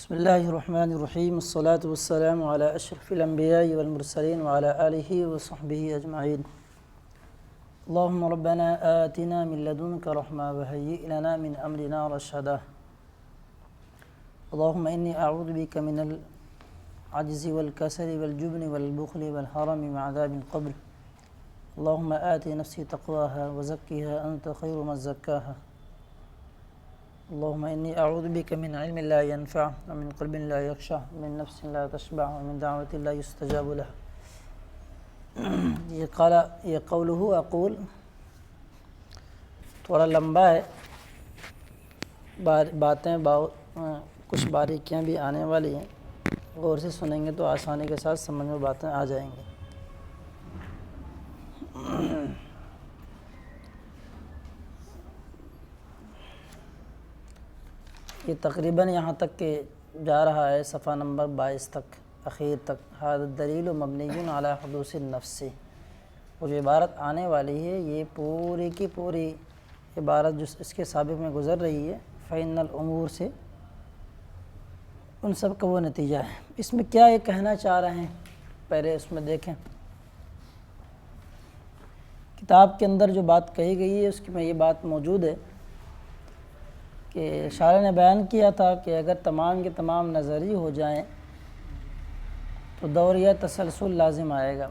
بسم الله الرحمن الرحيم الصلاة والسلام على أشرف الأنبياء والمرسلين وعلى آله وصحبه أجمعين. اللهم ربنا آتنا من لدنك رحمة وهيئ لنا من أمرنا رشدا. اللهم إني أعوذ بك من العجز والكسل والجبن والبخل والهرم وعذاب القبر. اللهم آت نفسي تقواها وزكها أنت خير من زكاها. اللهم إني أعوذ بك من علم لا ينفع ومن قلب لا يخشع ومن نفس لا تشبع ومن دعوة لا يستجاب لها. یہ قولہ اقول تھوڑا لمبا ہے، باتیں کچھ باریکیاں بھی آنے والی ہیں، غور سے سنیں گے تو آسانی کے ساتھ سمجھ میں باتیں آ جائیں گی۔ یہ تقریباً یہاں تک کہ جا رہا ہے صفحہ نمبر 22 تک، اخیر تک۔ ھذا الدلیل مبنی علی حدوث النفس، وہ جو عبارت آنے والی ہے یہ پوری کی پوری عبارت جو اس کے سابق میں گزر رہی ہے فإن الامور سے، ان سب کا وہ نتیجہ ہے۔ اس میں کیا یہ کہنا چاہ رہے ہیں پہلے اس میں دیکھیں۔ کتاب کے اندر جو بات کہی گئی ہے اس میں یہ بات موجود ہے کہ شارح نے بیان کیا تھا کہ اگر تمام کے تمام نظری ہو جائیں تو دور یا تسلسل لازم آئے گا۔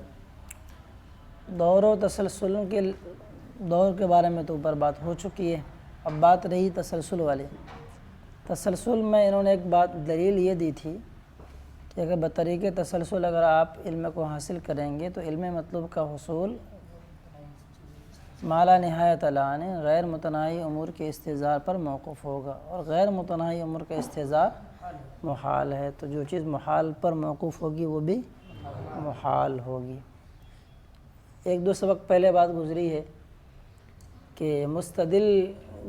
دور و تسلسل کے دور کے بارے میں تو اوپر بات ہو چکی ہے، اب بات رہی تسلسل والی۔ تسلسل میں انہوں نے ایک بات دلیل یہ دی تھی کہ اگر بطریق تسلسل اگر آپ علم کو حاصل کریں گے تو علم مطلوب کا حصول ما لا نہایت لان غیر متناہی امور کے استحضار پر موقف ہوگا، اور غیر متناہی امور کا استحضار محال ہے، تو جو چیز محال پر موقف ہوگی وہ بھی محال ہوگی۔ ایک دو سبق پہلے بات گزری ہے کہ مستدل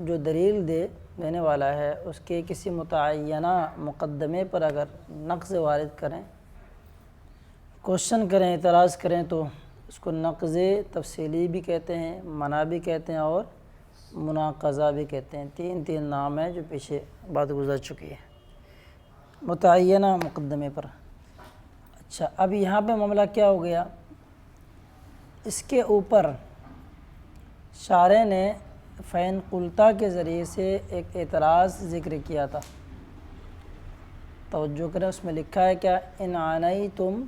جو دلیل دینے والا ہے اس کے کسی متعینہ مقدمے پر اگر نقض وارد کریں، کوشچن کریں، اعتراض کریں تو اس کو نقض تفصیلی بھی کہتے ہیں، منع بھی کہتے ہیں اور مناقضہ بھی کہتے ہیں۔ تین نام ہیں جو پیچھے بات گزر چکی ہے متعینہ مقدمے پر۔ اچھا، اب یہاں پہ معاملہ کیا ہو گیا، اس کے اوپر شارح نے فین قلتا کے ذریعے سے ایک اعتراض ذکر کیا تھا، توجہ کریں۔ اس میں لکھا ہے کیا، ان عانیتم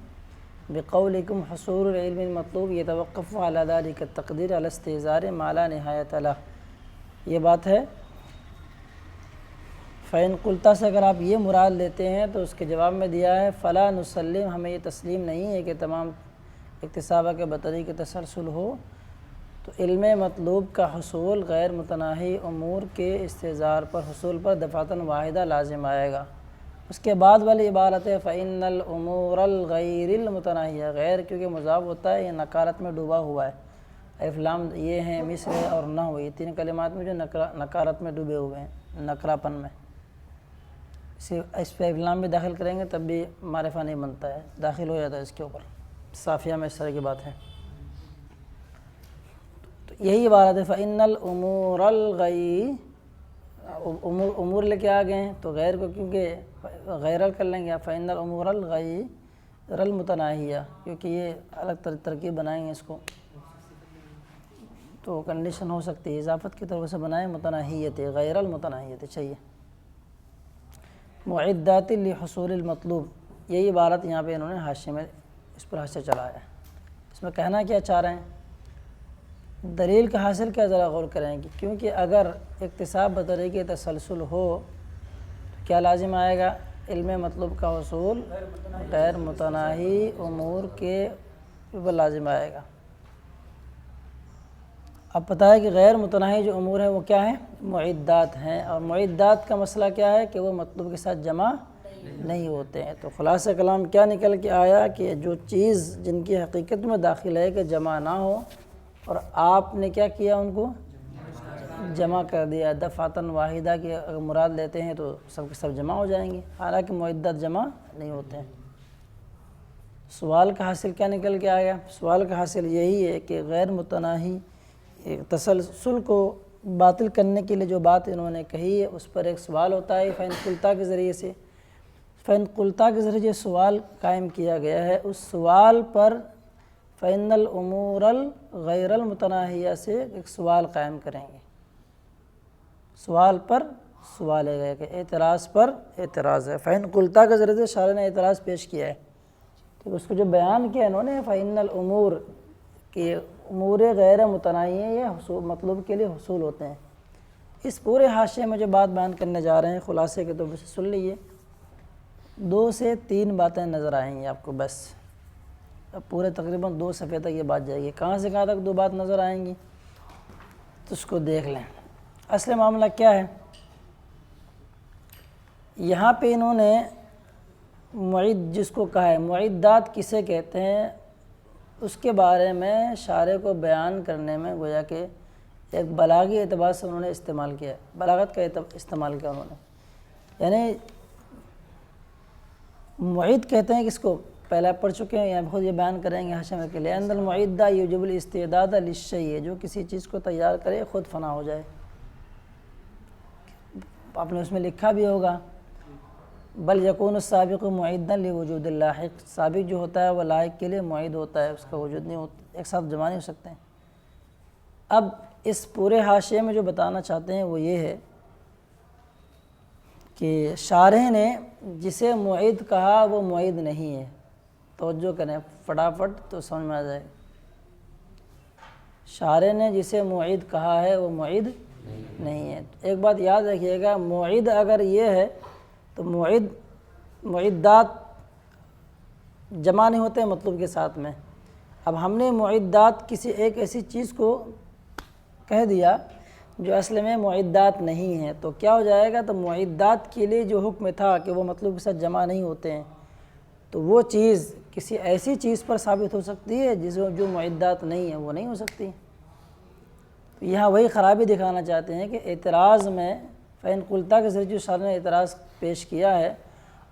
بقولکم حصول العلم المطلوب یتوقف علی ذلک التقدیر علی استحضار ما لا نہایت لہ۔ یہ بات ہے فین قلتا سے اگر آپ یہ مراد لیتے ہیں تو اس کے جواب میں دیا ہے فلا نسلم، ہمیں یہ تسلیم نہیں ہے کہ تمام اکتسابہ کے بطریق تسلسل ہو تو علم مطلوب کا حصول غیر متناہی امور کے استحضار پر حصول پر دفعتاً واحدہ لازم آئے گا۔ اس کے بعد والی عبارت ہے فإن الامور الغیر المتناہیہ، غیر کیونکہ مضاف ہوتا ہے یہ نکارت میں ڈوبا ہوا ہے، الف لام یہ ہیں مصر ہے اور نحو، یہ تین کلمات میں جو نکارت میں ڈوبے ہوئے ہیں، نکراپن میں، اس پہ الف لام بھی داخل کریں گے تب بھی معرفہ نہیں بنتا ہے، داخل ہو جاتا ہے اس کے اوپر۔ صافیہ میں اس طرح کی بات ہے، تو یہی عبارت ہے فإن الامور الغیر، امور لے کے آ گئے ہیں تو غیر کو کیونکہ غیر کر لیں گے، فإن الامور الغیر المتناہیہ، کیونکہ یہ الگ ترکیب بنائیں گے اس کو تو کنڈیشن ہو سکتی ہے، اضافت کی طرف سے بنائیں متناہیت غیر المتناہیت چاہیے۔ معدات لحصول المطلوب، یہی عبارت یہاں پہ انہوں نے حاشیے میں اس پر حاشیہ چلایا ہے۔ اس میں کہنا کیا چاہ رہے ہیں، دلیل کا حاصل کیا ذرا غور کریں کہ کیونکہ اگر اکتساب بطریق تسلسل ہو تو کیا لازم آئے گا، علم مطلوب کا حصول غیر متناہی امور کے اوپر لازم آئے گا۔ اب پتہ ہے کہ غیر متناہی جو امور ہیں وہ کیا ہیں، معدات ہیں، اور معدات کا مسئلہ کیا ہے کہ وہ مطلوب کے ساتھ جمع نہیں ہوتے ہیں۔ تو خلاصہ کلام کیا نکل کے آیا کہ جو چیز جن کی حقیقت میں داخل ہے کہ جمع نہ ہو اور آپ نے کیا کیا ان کو جمع کر دیا دفعتاً واحدہ کی اگر مراد لیتے ہیں تو سب کے سب جمع ہو جائیں گے، حالانکہ معدات جمع نہیں ہوتے ہیں۔ سوال کا حاصل کیا نکل کے آیا، سوال کا حاصل یہی ہے کہ غیر متناہی تسلسل کو باطل کرنے کے لیے جو بات انہوں نے کہی ہے اس پر ایک سوال ہوتا ہے فین قلتا کے ذریعے سے۔ فَإِن قُلْتَا کے ذریعے جو سوال قائم کیا گیا ہے، اس سوال پر فَإِنَّ الْأُمُورَ الْغَيْرَ الْمُتَنَاهِيَہ سے ایک سوال قائم کریں گے۔ سوال پر سوال ہے کہ اعتراض پر اعتراض ہے۔ فَإِن قُلْتَا کے ذریعے سے شارح نے اعتراض پیش کیا ہے، تو اس کو جو بیان کیا انہوں نے فَإِنَّ الْأُمُورَ کہ امور غیر متناہیہ یہ مطلوب کے لیے حصول ہوتے ہیں۔ اس پورے حاشیے میں جو بات بیان کرنے جا رہے ہیں خلاصے کے طور پر سن لیجیے، 2 سے 3 باتیں نظر آئیں گی آپ کو بس، اب پورے تقریباً 2 صفحے تک یہ بات جائے گی۔ کہاں سے کہاں تک 2 بات نظر آئیں گی تو اس کو دیکھ لیں۔ اصل معاملہ کیا ہے، یہاں پہ انہوں نے معید جس کو کہا ہے، معدات کسے کہتے ہیں، اس کے بارے میں شارح کو بیان کرنے میں گویا کہ ایک بلاغی اعتبار سے انہوں نے استعمال کیا ہے، بلاغت کا استعمال کیا انہوں نے، یعنی معید کہتے ہیں کس کو، پہلے آپ پڑھ چکے ہیں، یہاں خود یہ بیان کریں گے حاشیے میں کے لیے، ان المعدہ یوجب الاستعداد للشیء، جو کسی چیز کو تیار کرے خود فنا ہو جائے۔ آپ نے اس میں لکھا بھی ہوگا بل یکون السابق معدا لوجود اللاحق، سابق جو ہوتا ہے وہ لاحق کے لیے معید ہوتا ہے، اس کا وجود نہیں ہوتا، ایک ساتھ جمع نہیں ہو سکتے ہیں۔ اب اس پورے حاشیے میں جو بتانا چاہتے ہیں وہ یہ ہے کہ شارح نے جسے معید کہا وہ معید نہیں ہے، توجہ کریں فٹافٹ تو سمجھ میں آ جائے۔ شارح نے جسے معید کہا ہے وہ معید نہیں ہے۔ ایک بات یاد رکھیے گا، معید اگر یہ ہے تو معدات جمع نہیں ہوتے مطلوب کے ساتھ میں۔ اب ہم نے معدات کسی ایک ایسی چیز کو کہہ دیا جو اصل میں معدات نہیں ہے، تو کیا ہو جائے گا، تو معدات کے لیے جو حکم تھا کہ وہ مطلوب کے ساتھ جمع نہیں ہوتے ہیں، تو وہ چیز کسی ایسی چیز پر ثابت ہو سکتی ہے جو معدات نہیں ہے، وہ نہیں ہو سکتی۔ یہاں وہی خرابی دکھانا چاہتے ہیں کہ اعتراض میں فَإِن قُلْتَا کے ذریعے جو شارح نے اعتراض پیش کیا ہے،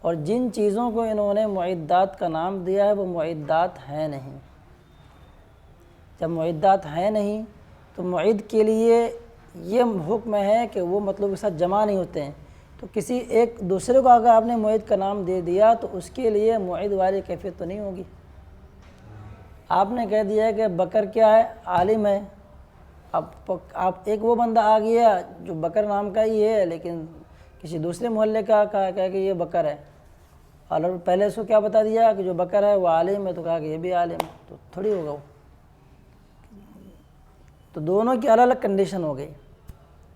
اور جن چیزوں کو انہوں نے معدات کا نام دیا ہے وہ معدات ہیں نہیں۔ جب معدات ہیں نہیں تو معید کے لیے یہ حکم ہے کہ وہ مطلوب کے ساتھ جمع نہیں ہوتے ہیں، تو کسی ایک دوسرے کو اگر آپ نے معید کا نام دے دیا تو اس کے لیے معید والی کیفیت تو نہیں ہوگی۔ آپ نے کہہ دیا ہے کہ بکر کیا ہے، عالم ہے، اب آپ ایک وہ بندہ آ گیا جو بکر نام کا ہی ہے لیکن کسی دوسرے محلے کا کہا کہ یہ بکر ہے، اور پہلے اس کو کیا بتا دیا کہ جو بکر ہے وہ عالم ہے، تو کہا کہ یہ بھی عالم ہے، تو تھوڑی ہوگا وہ، تو دونوں کی الگ الگ کنڈیشن ہو گئی۔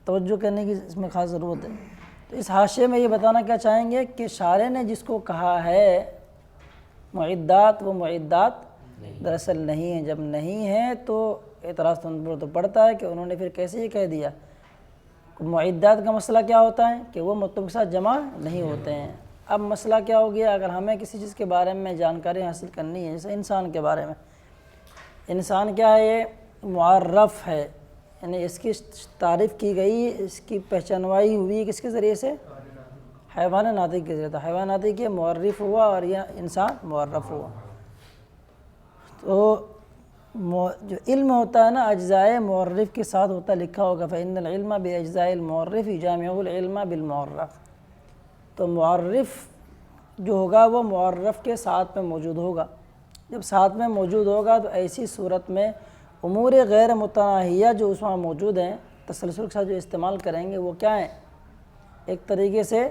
توجہ کرنے کی اس میں خاص ضرورت ہے۔ تو اس حاشیے میں یہ بتانا کیا چاہیں گے کہ شارح نے جس کو کہا ہے معدات، وہ معدات دراصل نہیں ہیں۔ جب نہیں ہیں تو اعتراض تو پڑتا ہے کہ انہوں نے پھر کیسے یہ کہہ دیا۔ معدات کا مسئلہ کیا ہوتا ہے کہ وہ مطلوب کے ساتھ جمع نہیں ہوتے ہیں۔ اب مسئلہ کیا ہو گیا، اگر ہمیں کسی چیز کے بارے میں جانکاری حاصل کرنی ہے، جیسے انسان کے بارے میں، انسان کیا ہے، یہ معرف ہے، یعنی اس کی تعریف کی گئی، اس کی پہچانوائی ہوئی کس کے ذریعے سے، حیوان ناطق کے ذریعے، تو حیوان ناطق یہ معرف ہوا اور یہ انسان معرف ہوا۔ تو جو علم ہوتا ہے نا، اجزائے معرف کے ساتھ ہوتا، لکھا ہوگا فَإِنَّ الْعِلْمَ بِأَجْزَاءِ الْمُعَرِّفِ يُجَامِعُ الْعِلْمَ بِالْمُعَرَّفِ، تو معرف جو ہوگا وہ معرف کے ساتھ میں موجود ہوگا۔ جب ساتھ میں موجود ہوگا تو ایسی صورت میں امور غیر متناہیہ جو اس وہاں موجود ہیں تسلسل کے ساتھ جو استعمال کریں گے وہ کیا ہیں، ایک طریقے سے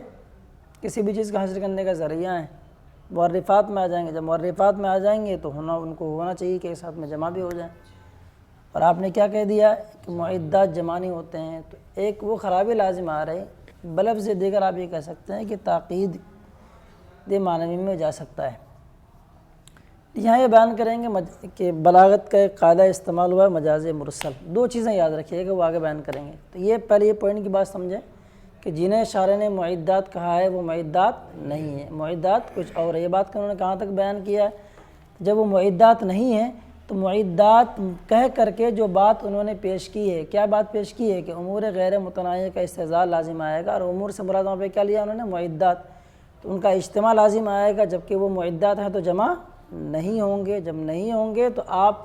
کسی بھی چیز کا حاصل کرنے کا ذریعہ ہیں، معرفات میں آ جائیں گے۔ جب معرفات میں آ جائیں گے تو ان کو ہونا چاہیے کہ ایک ساتھ میں جمع بھی ہو جائیں، اور آپ نے کیا کہہ دیا کہ معدات جمع نہیں ہوتے ہیں، تو ایک وہ خرابی لازم آ رہی، بلفظ دیگر آپ یہ کہہ سکتے ہیں کہ تاقید دے معنوی میں جا سکتا ہے۔ یہاں یہ بیان کریں گے کہ بلاغت کا ایک قاعدہ استعمال ہوا ہے مجاز مرسل۔ 2 چیزیں یاد رکھیے گا، وہ آگے بیان کریں گے۔ تو یہ پہلے یہ پوائنٹ کی بات سمجھیں کہ جنہیں شارح نے معدات کہا ہے وہ معدات نہیں ہیں، معدات کچھ اور ہے۔ یہ بات انہوں نے کہاں تک بیان کیا ہے، جب وہ معدات نہیں ہیں تو معدات کہہ کر کے جو بات انہوں نے پیش کی ہے، کیا بات پیش کی ہے کہ امور غیر متناہیہ کا استعزال لازم آئے گا، اور امور سے مراد وہاں پہ کیا لیا انہوں نے، معدات، تو ان کا اجتماع لازم آئے گا، جبکہ وہ معدات ہیں تو جمع نہیں ہوں گے۔ جب نہیں ہوں گے تو آپ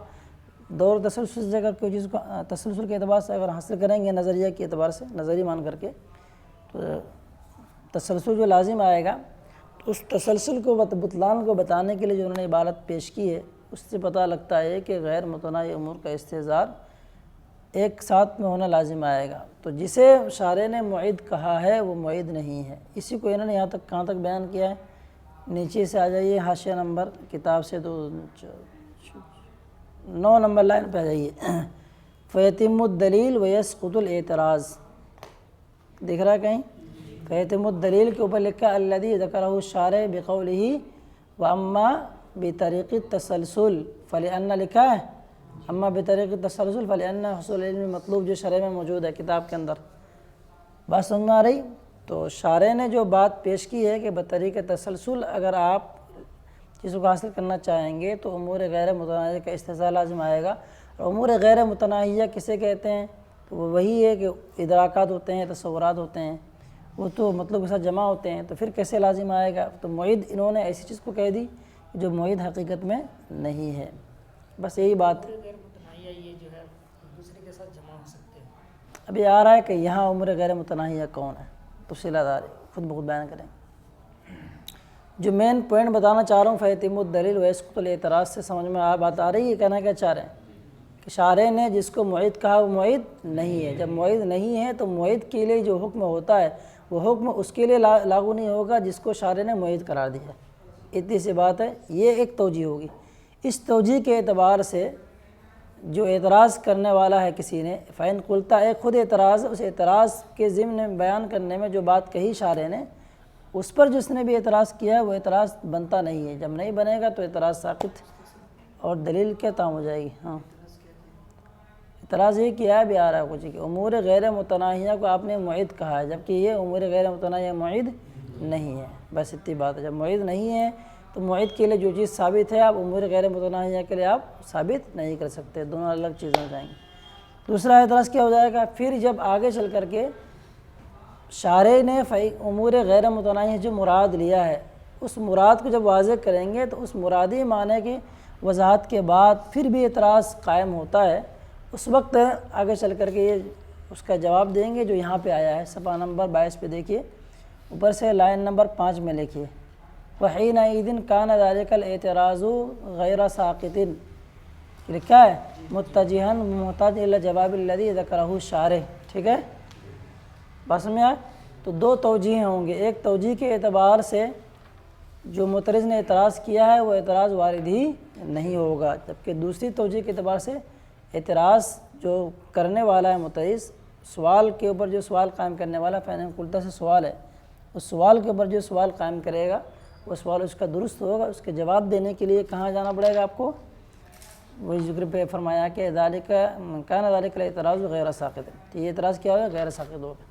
دور تسلسل سے اگر کوئی چیز کو تسلسل کے اعتبار سے اگر حاصل کریں گے، نظریہ کے اعتبار سے نظری مان کر کے، تو تسلسل جو لازم آئے گا، تو اس تسلسل کو بطلان کو بتانے کے لیے جو انہوں نے عبارت پیش کی ہے، اس سے پتہ لگتا ہے کہ غیر متناہی امور کا استحضار ایک ساتھ میں ہونا لازم آئے گا۔ تو جسے شارح نے معید کہا ہے وہ معید نہیں ہے۔ اسی کو انہوں نے یہاں تک کہاں تک بیان کیا ہے، نیچے سے آ جائیے حاشیہ نمبر کتاب سے 9 نمبر لائن پہ آ جائیے۔ فیتم الدلیل ویسقط الاعتراض، دیکھ رہا ہے کہیں؟ فیتم الدلیل کے اوپر لکھا الذی ذکرہ الشارع بقولہ واما بطریق التسلسل فلأن، لکھا ہے اما بطریق التسلسل فلأن حصول علم مطلوب، جو شرح میں موجود ہے کتاب کے اندر۔ بات سمجھ میں آ رہی؟ تو شارح نے جو بات پیش کی ہے کہ بطریق تسلسل اگر آپ چیز کو حاصل کرنا چاہیں گے تو امور غیر متناہیہ کا استحضار لازم آئے گا۔ اور امور غیر متناہیہ کسے کہتے ہیں؟ تو وہ وہی ہے کہ ادراکات ہوتے ہیں، تصورات ہوتے ہیں، وہ تو مطلب کے ساتھ جمع ہوتے ہیں، تو پھر کیسے لازم آئے گا؟ تو معید انہوں نے ایسی چیز کو کہہ دی جو معید حقیقت میں نہیں ہے۔ بس یہی بات غیر متناہیہ یہ جو ہے دوسرے کے ساتھ جمع ہو سکتے ہیں۔ ابھی آ رہا ہے کہ یہاں امور غیر متناہیہ کون ہے، تفصیلات آ رہی خود بخود بیان کریں۔ جو مین پوائنٹ بتانا چاہ رہا ہوں فیتم الدلیل ویسقط الاعتراض سے سمجھ میں بات آ رہی ہے، کہنا کیا چاہ رہے ہیں کہ شارح نے جس کو معید کہا وہ معید نہیں ہے۔ جب معید نہیں ہے تو معید کے لیے جو حکم ہوتا ہے وہ حکم اس کے لیے لاگو نہیں ہوگا جس کو شارح نے معید قرار دیا ہے۔ اتنی سی بات ہے، یہ ایک توجیہ ہوگی۔ اس توجیہ کے اعتبار سے جو اعتراض کرنے والا ہے کسی نے، فَإِن قُلْتَ، ایک خود اعتراض، اس اعتراض کے ضمن بیان کرنے میں جو بات کہی شارح نے، اس پر جس نے بھی اعتراض کیا ہے وہ اعتراض بنتا نہیں ہے۔ جب نہیں بنے گا تو اعتراض ساقط اور دلیل کیا تام ہو جائے گی۔ ہاں، اعتراض یہ کیا ہے بھی آ رہا ہے کچھ کہ امور غیر متناہیہ کو آپ نے معید کہا ہے، جبکہ یہ امور غیر متناہیہ معید نہیں ہے۔ بس اتنی بات ہے، جب معید نہیں ہے تو معید کے لیے جو چیز ثابت ہے آپ امور غیر متناہیہ کے لیے آپ ثابت نہیں کر سکتے، دونوں الگ چیزیں ہو جائیں گی۔ دوسرا اعتراض کیا ہو جائے گا، پھر جب آگے چل کر کے شارح نے امور غیر متناہیہ جو مراد لیا ہے اس مراد کو جب واضح کریں گے تو اس مرادی معنی کی وضاحت کے بعد پھر بھی اعتراض قائم ہوتا ہے، اس وقت آگے چل کر کے یہ اس کا جواب دیں گے جو یہاں پہ آیا ہے۔ صفحہ نمبر 22 پہ دیکھیے، اوپر سے لائن نمبر 5 میں لکھیے وَحِينَئِذٍ كَانَ ذَلِكَ الْاعْتِرَاضُ غَيْرَ سَاقِطٍ، لکھا ہے متجہاً محتاج إِلَى الْجَوَابِ الَّذِي ذَكَرَهُ الشَّارِحُ، ٹھیک ہے؟ بات سمجھ آئے؟ تو دو توجیہیں ہوں گے، ایک توجیہ کے اعتبار سے جو معترض نے اعتراض کیا ہے وہ اعتراض وارد ہی نہیں ہوگا، جبکہ دوسری توجیہ کے اعتبار سے اعتراض جو کرنے والا ہے معترض، سوال کے اوپر جو سوال قائم کرنے والا فین قلتا سے سوال ہے، اس سوال کے اوپر جو سوال قائم کرے گا وہ سوال اس کا درست ہوگا، اس کے جواب دینے کے لیے کہاں جانا پڑے گا آپ کو؟ وہی ذکر پہ فرمایا کہ ذالک کان ذالک الاعتراض غیر ساقط، تو یہ اعتراض کیا ہوگا؟ غیر ساقط ہوگا۔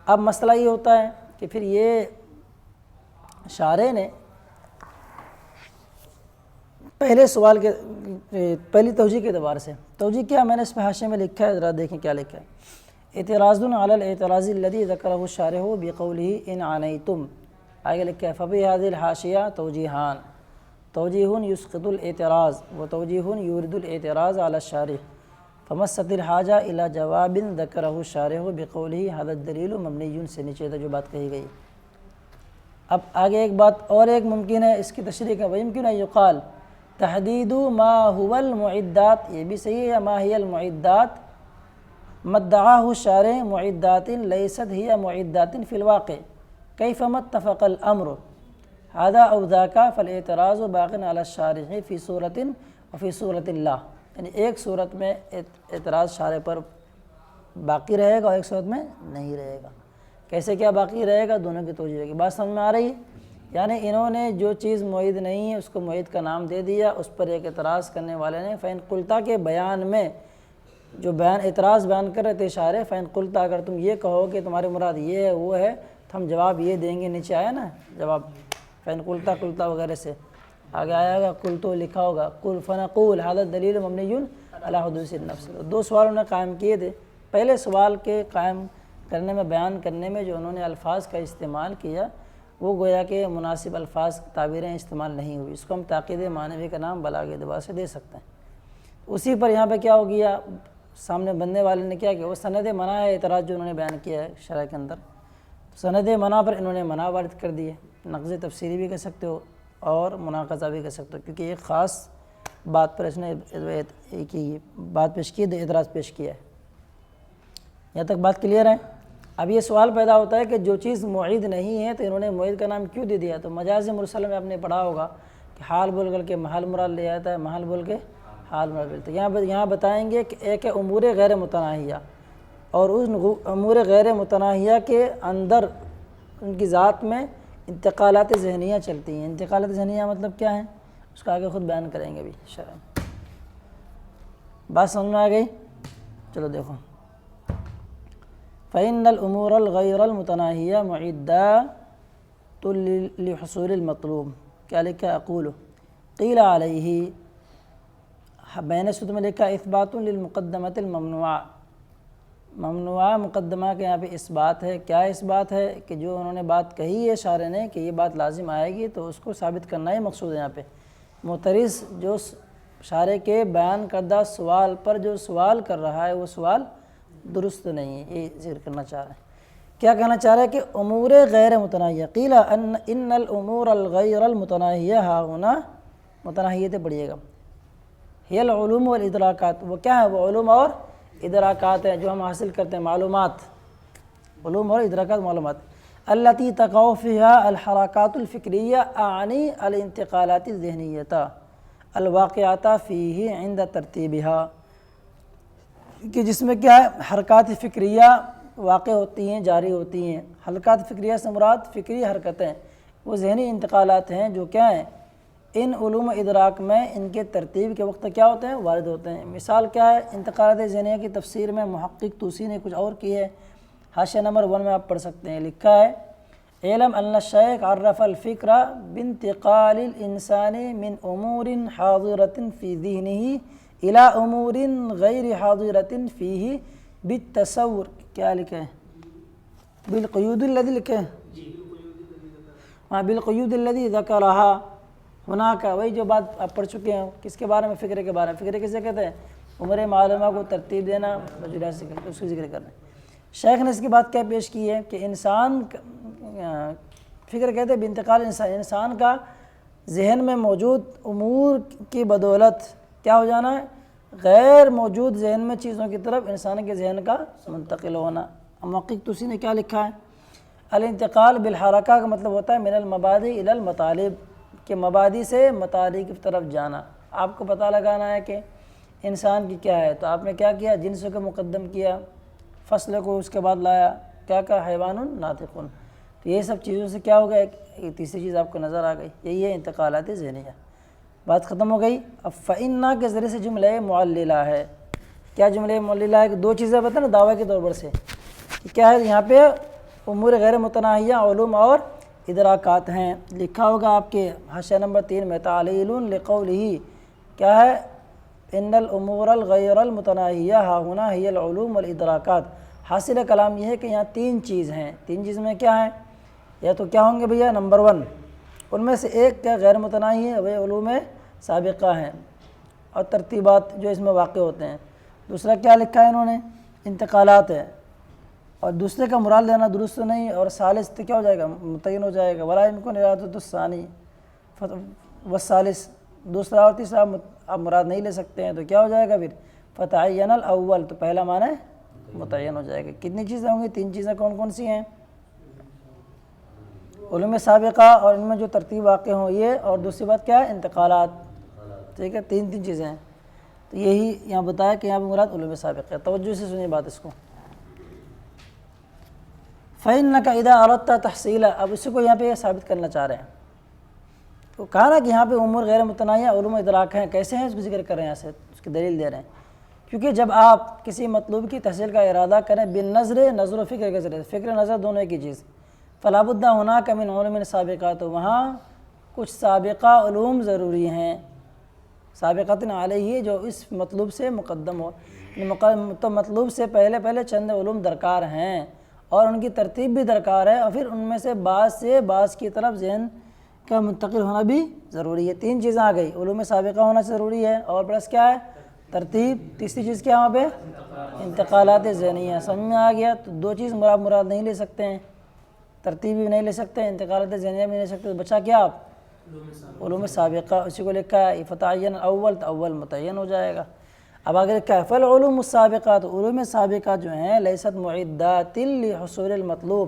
اب مسئلہ یہ ہوتا ہے کہ پھر یہ شارح نے پہلے سوال کے پہلی توجیہ کے اعتبار سے، توجیہ کیا میں نے اس پہ حاشیے میں لکھا ہے، ذرا دیکھیں کیا لکھا ہے۔ اعتراض علی الاعتراض الذی ذکرہ الشارح بقولہ ان عانیتم، آگے لکھا ہے ففی هذه الحاشیہ توجیہان، توجیہ یسقط الاعتراض و توجیہ یورد الاعتراض علی الشارح، فمست الحاجہ الی جواب ذکرہ الشارح بقولہ هذا الدلیل مبنی، سے نیچے جو بات کہی گئی۔ اب آگے ایک بات اور ایک ممکن ہے اس کی تشریح کا، ویمکن ان یقال تحدید ما هو المعدات، یہ بھی صحیح ہے، ما هي المعدات مدعاہ الشارع معدات لیست هي معدات فی الواقع کیف ما اتفق الامر هذا او ذاك فالاعتراض باق علی الشارع فی صورت وفی صورت اللہ، یعنی ایک صورت میں اعتراض شارع پر باقی رہے گا اور ایک صورت میں نہیں رہے گا۔ کیسے کیا باقی رہے گا؟ دونوں کی توجیہ کی بات سمجھ میں آ رہی ہے؟ یعنی انہوں نے جو چیز معید نہیں ہے اس کو معید کا نام دے دیا، اس پر ایک اعتراض کرنے والے نے فین قلتا کے بیان میں جو اعتراض بیان کر رہے تھے شارح، فین قلتا اگر تم یہ کہو کہ تمہاری مراد یہ ہے وہ ہے تو ہم جواب یہ دیں گے، نیچے آیا نا جواب فین قلتا وغیرہ سے آگے آیا گا، قلتو لکھا ہوگا، قل فنقول هذا الدلیل مبنی علی حدوث النفس۔ دو سوال انہوں نے قائم کیے تھے، پہلے سوال کے قائم کرنے میں بیان کرنے میں جو انہوں نے الفاظ کا استعمال کیا وہ گویا کہ مناسب الفاظ تعبیریں استعمال نہیں ہوئی، اس کو ہم تاکید معنوی کا نام بلاغ اعتبار سے دے سکتے ہیں۔ اسی پر یہاں پہ کیا ہو گیا، سامنے بننے والے نے کیا کہ وہ سند منع ہے اعتراض جو انہوں نے بیان کیا ہے شرح کے اندر، سند منع پر انہوں نے منع وارد کر دی ہے، نقض تفسیری بھی کہہ سکتے ہو اور مناقضہ بھی کہہ سکتے ہو، کیونکہ ایک خاص بات پر اس نے ایک ہی بات پیش کی ہے، اعتراض پیش کیا ہے۔ یہاں تک بات کلیئر ہے؟ اب یہ سوال پیدا ہوتا ہے کہ جو چیز معید نہیں ہے تو انہوں نے معید کا نام کیوں دے دیا؟ تو مجاز مرسل میں آپ نے پڑھا ہوگا کہ حال بول کر کے محل مراد لے آتا ہے، محل بول کے حال مراد لیتا ہے۔ یہاں بتائیں گے کہ ایک ہے امور غیر متناہیہ، اور اس امور غیر متناہیہ کے اندر ان کی ذات میں انتقالات ذہنیہ چلتی ہیں۔ انتقالات ذہنیہ مطلب کیا ہیں اس کا آگے خود بیان کریں گے ابھی شرح۔ بات سمجھ میں آ گئی؟ چلو دیکھو، فإن الأمور الغیر المتناہیہ معدۃ لحصول المطلوب، کیا لکھا؟ اقول قیل علیہ، میں نے میں لکھا اثبات للمقدمۃ الممنوعہ، ممنوعہ مقدمہ کے یہاں پہ اس بات ہے۔ کیا اس بات ہے؟ کہ جو انہوں نے بات کہی ہے شارح نے کہ یہ بات لازم آئے گی، تو اس کو ثابت کرنا ہی مقصود ہے یہاں پہ۔ معترض جو شارح کے بیان کردہ سوال پر جو سوال کر رہا ہے وہ سوال درست نہیں ہے، یہ ذکر کرنا چاہ رہے ہیں۔ کیا کہنا چاہ رہا ہے کہ امور غیر متناہیہ، قیل ان الامور الغیر المتناہیہ ہا ہونا، متناہیت پڑھیے گا، ہی العلوم والادراکات، وہ کیا ہے؟ وہ علوم اور ادراکات ہیں جو ہم حاصل کرتے ہیں، معلومات، علوم اور ادراکات معلومات، التی تقع فیہا الحرکات الفکریہ اعنی الانتقالات الذہنیۃ الواقعات فیہ عند ترتیبہا، کہ جس میں کیا ہے؟ حرکات فکریہ واقع ہوتی ہیں، جاری ہوتی ہیں۔ حرکات فکریہ سے مراد فکری حرکتیں، وہ ذہنی انتقالات ہیں جو کیا ہیں؟ ان علوم ادراک میں ان کے ترتیب کے وقت کیا ہوتے ہیں؟ وارد ہوتے ہیں۔ مثال کیا ہے؟ انتقالات ذہنیہ کی تفسیر میں محقق طوسی نے کچھ اور کی ہے، حاشیہ نمبر 1 میں آپ پڑھ سکتے ہیں، لکھا ہے اعلم ان الشیخ عرف الفکر بانتقال الانسان من امور حاضرۃ فی ذہنہ الی امور غیر حاضرۃ فیہ بالتصور، کیا لکھا ہے؟ بالقیود الذی، لکھا ہے ہاں، بالقیود الذی ذکرہا ہناک، وہی جو بات آپ پڑھ چکے ہیں، کس کے بارے میں؟ فکر کے بارے میں۔ فکر کسے کہتے ہیں؟ امور معلومہ کو ترتیب دینا، اس کو ذکر کرنا۔ شیخ نے اس کی بات کیا پیش کی ہے کہ انسان فکر کہتے ہیں بانتقال انسان کا ذہن میں موجود امور کی بدولت کیا ہو جانا ہے؟ غیر موجود ذہن میں چیزوں کی طرف انسان کے ذہن کا منتقل ہونا۔ محقق طوسی نے کیا لکھا ہے؟ الانتقال بالحرکہ کا مطلب ہوتا ہے من المبادئ الی المطالب، کہ مبادی سے مطالب کی طرف جانا۔ آپ کو پتہ لگانا ہے کہ انسان کی کیا ہے، تو آپ نے کیا کیا؟ جنس کو مقدم کیا، فصل کو اس کے بعد لایا، کیا کہا؟ حیوان ناطق۔ تو یہ سب چیزوں سے کیا ہو گیا؟ ایک تیسری چیز آپ کو نظر آ گئی، یہی ہے انتقالات ذہنیہ۔ بات ختم ہو گئی۔ اب فإنہ کے ذریعے سے جملہ معللہ ہے۔ کیا جملہ معللہ ہے؟ کہ دو چیزیں بتائیں نا دعویٰ کے طور پر سے، کہ کیا ہے یہاں پہ امور غیر متناہیہ علوم اور ادراکات ہیں۔ لکھا ہوگا آپ کے حاشیہ نمبر 3 میں تعلیل لقولہ، کیا ہے؟ ان الامور الغیر المتناہیہ ہا ہونا ہی العلوم والادراکات۔ حاصل کلام یہ ہے کہ یہاں 3 چیز ہیں، 3 چیز میں کیا ہیں؟ یا تو کیا ہوں گے بھیا؟ نمبر 1 ان میں سے ایک کیا غیر متناہی ہے؟ وہ علوم سابقہ ہیں اور ترتیبات جو اس میں واقع ہوتے ہیں۔ دوسرا کیا لکھا ہے انہوں نے؟ انتقالات ہے، اور دوسرے کا مراد لینا درست نہیں، اور ثالث تو کیا ہو جائے گا؟ متعین ہو جائے گا، ولا يمكن ارادۃ الثانی والثالث، دوسرا اور تیسرا آپ مراد نہیں لے سکتے ہیں، تو کیا ہو جائے گا پھر؟ فتعین الاول، تو پہلا معنی متعین ہو جائے گا۔ کتنی چیزیں ہوں گی؟ 3 چیزیں کون کون سی ہیں؟ علوم سابقہ اور ان میں جو ترتیب واقع ہوں یہ، اور دوسری بات کیا ہے؟ انتقالات۔ ٹھیک ہے، 3 چیزیں ہیں۔ تو یہی یہاں بتایا کہ یہاں پہ مراد علوم سابقہ ہے۔ توجہ سے سنیے بات اس کو۔ فإنک اذا اردت تحصیلہ، اب اسی کو یہاں پہ یہ ثابت کرنا چاہ رہے ہیں۔ تو کہا نا کہ یہاں پہ امور غیر متناہیہ علوم ادراک ہیں، کیسے ہیں اس کو ذکر کر رہے ہیں، یہاں سے اس کی دلیل دے رہے ہیں۔ کیونکہ جب آپ کسی مطلوب کی تحصیل کا ارادہ کریں بالنظر، نظر و فکر کے ذریعے، فکر نظر دونوں ایک ہی چیز، فلا بد ہناک من علوم سابقہ، تو وہاں کچھ سابقہ علوم ضروری ہیں، سابقۃ علیہ، جو اس مطلوب سے مقدم ہو، تو مطلوب سے پہلے چند علوم درکار ہیں، اور ان کی ترتیب بھی درکار ہے، اور پھر ان میں سے بعض کی طرف ذہن کا منتقل ہونا بھی ضروری ہے۔ 3 چیزیں آ گئی، علوم سابقہ ہونا ضروری ہے، اور پلس کیا ہے؟ ترتیب۔ تیسری چیز کیا وہاں پہ؟ انتقالات ذہنیہ۔ سمجھ میں آ گیا؟ تو 2 چیز مراد نہیں لے سکتے ہیں، ترتیبی بھی نہیں لے سکتے، انتقالات ذہنیہ بھی نہیں لے سکتے، تو بچا کیا آپ علوم سابقہ، اسی کو لکھا ہے فتعین اول، تو اول متعین ہو جائے گا۔ اب اگر لکھا فالعلوم السابقہ، تو علوم سابقہ جو ہیں لیست معدات لحصول المطلوب،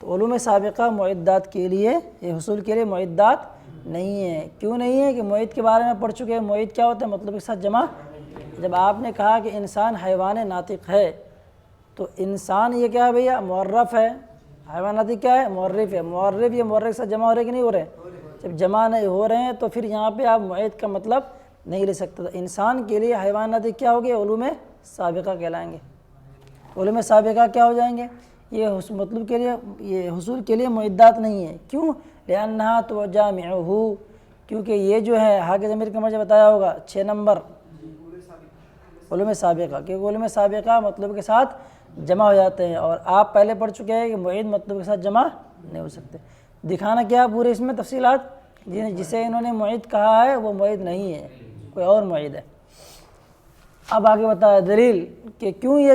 تو علوم سابقہ معدات کے لیے، یہ حصول کے لیے معدات نہیں ہے۔ کیوں نہیں ہے؟ کہ معد کے بارے میں پڑھ چکے ہیں، معد کیا ہوتا ہے؟ مطلب کے ساتھ جمع۔ جب آپ نے کہا کہ انسان حیوان ناطق ہے، تو انسان یہ کیا ہے بھیا؟ معرف ہے۔ حیوان ناطق کیا ہے؟ معرف ہے۔ معرف یہ معرف کے ساتھ جمع ہو رہے کہ نہیں ہو رہے؟ جب جمع نہیں ہو رہے ہیں تو پھر یہاں پہ آپ معد کا مطلب نہیں لے سکتے۔ تو انسان کے لیے حیوان ناطق کیا ہوگے؟ علوم سابقہ کہلائیں گے۔ علوم سابقہ کیا ہو جائیں گے؟ یہ مطلب کے لیے، یہ حصول کے لیے معدات نہیں ہے۔ کیوں؟ لأنہا تجامعہ، کیونکہ یہ جو ہے حاکم ضمیر کا مجھے بتایا ہوگا 6 نمبر علوم سابقہ، کیونکہ علوم سابقہ مطلب کے ساتھ جمع ہو جاتے ہیں، اور آپ پہلے پڑھ چکے ہیں کہ معد مطلب کے ساتھ جمع نہیں ہو سکتے۔ دکھانا کیا پورے اس میں تفصیلات، جسے انہوں نے معد کہا ہے وہ معد نہیں ہے، کوئی اور معد ہے۔ اب آگے بتایا دلیل کہ کیوں یہ